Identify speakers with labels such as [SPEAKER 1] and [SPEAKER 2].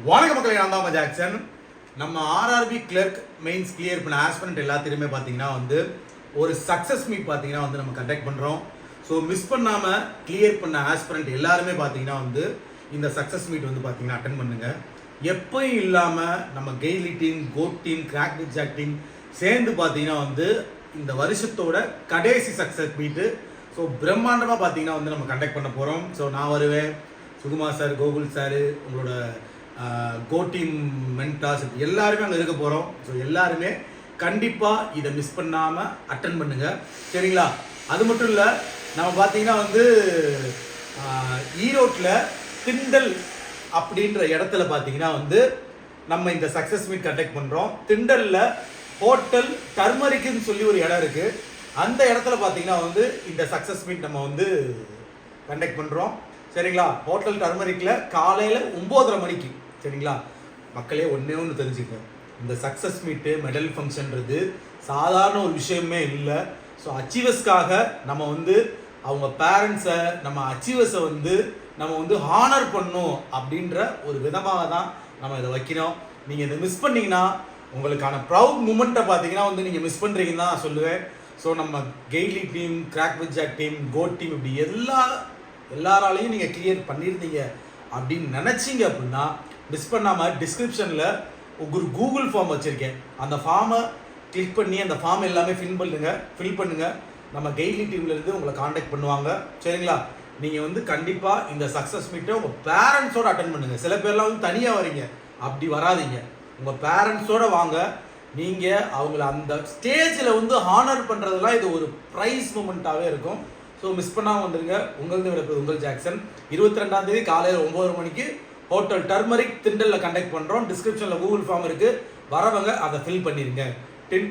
[SPEAKER 1] வணக்க மக்களே, நான் தான் ஜாக்சன். நம்ம ஆர்ஆர்பி கிளர்க் மெயின்ஸ் கிளியர் பண்ண ஆஸ்பிரண்ட் எல்லாத்தையுமே பார்த்தீங்கன்னா ஒரு சக்ஸஸ் மீட் பார்த்தீங்கன்னா நம்ம கண்டக்ட் பண்ணுறோம். ஸோ மிஸ் பண்ணாமல் கிளியர் பண்ண ஆஸ்பிரண்ட் எல்லாருமே பார்த்தீங்கன்னா இந்த சக்ஸஸ் மீட் பார்த்தீங்கன்னா அட்டன் பண்ணுங்க. எப்பயும் இல்லாமல் நம்ம Kylie team, code team, crack with Jack team சேர்ந்து பார்த்தீங்கன்னா இந்த வருஷத்தோட கடைசி சக்ஸஸ் மீட்டு. ஸோ பிரம்மாண்டமாக பார்த்தீங்கன்னா நம்ம கண்டக்ட் பண்ண போகிறோம். ஸோ நான் வருவேன், சுகுமார் சார், கோகுல் சார், உங்களோட கோ டீம் மென்டாஸ் எல்லாருமே அங்கே இருக்க போகிறோம். ஸோ எல்லாருமே கண்டிப்பாக இதை மிஸ் பண்ணாமல் அட்டன் பண்ணுங்க, சரிங்களா? அது மட்டும் இல்லை, நம்ம பார்த்தீங்கன்னா ஈரோட்டில் திண்டல் அப்படின்ற இடத்துல பார்த்தீங்கன்னா நம்ம இந்த சக்ஸஸ் மீட் கண்டக்ட் பண்ணுறோம். திண்டலில் ஹோட்டல் டர்மரிக்குன்னு சொல்லி ஒரு இடம் இருக்குது. அந்த இடத்துல பார்த்தீங்கன்னா இந்த சக்ஸஸ் மீட் நம்ம கண்டக்ட் பண்ணுறோம், சரிங்களா? ஹோட்டல் டர்மரிக்கில் காலையில் 9:30 மணிக்கு, சரிங்களா? மக்களே ஒன்று தெரிஞ்சுக்க, இந்த சக்ஸஸ் மீட்டு மெடல் ஃபங்க்ஷன்றது சாதாரண ஒரு விஷயமே இல்லை. ஸோ அச்சீவர்ஸ்க்காக நம்ம அவங்க பேரண்ட்ஸை, நம்ம அச்சீவர்ஸை நம்ம ஹானர் பண்ணணும் அப்படின்ற ஒரு விதமாக தான் நம்ம இதை வைக்கணும். நீங்கள் இதை மிஸ் பண்ணிங்கன்னா உங்களுக்கான ப்ரௌட் மூமெண்ட்டை பார்த்தீங்கன்னா நீங்கள் மிஸ் பண்ணுறீங்கன்னு தான் நான் சொல்லுவேன். ஸோ நம்ம Kylie team, crack with Jack team, code team இப்படி எல்லாராலையும் நீங்கள் கிளியர் பண்ணியிருந்தீங்க அப்படின்னு நினச்சிங்க அப்படின்னா மிஸ் பண்ணாமல் டிஸ்கிரிப்ஷனில் ஒரு கூகுள் ஃபார்ம் வச்சுருக்கேன். அந்த ஃபார்மை கிளிக் பண்ணி அந்த ஃபார்ம் எல்லாமே ஃபில் பண்ணுங்கள். நம்ம கெய்லி டீம்லேருந்து உங்களை காண்டாக்ட் பண்ணுவாங்க, சரிங்களா? நீங்கள் கண்டிப்பாக இந்த சக்ஸஸ் மீட்டை உங்கள் பேரண்ட்ஸோடு அட்டன் பண்ணுங்கள். சில பேர்லாம் தனியாக வரீங்க, அப்படி வராதிங்க. உங்கள் பேரண்ட்ஸோடு வாங்க. நீங்கள் அவங்கள அந்த ஸ்டேஜில் ஹானர் பண்ணுறதுலாம் இது ஒரு ப்ரைஸ் மூமெண்ட்டாகவே இருக்கும். ஸோ மிஸ் பண்ணாமல் வந்துருங்க. உங்களது விடப்பது உங்கள் ஜாக்சன். 22ஆம் தேதி காலையில் 9 மணிக்கு ஹோட்டல் டர்மரிக் திண்டலில் கண்டக்ட் பண்ணுறோம். டிஸ்கிரிப்ஷனில் கூகுள் ஃபார்ம் இருக்குது, வரவங்க அதை ஃபில் பண்ணிடுங்க. 10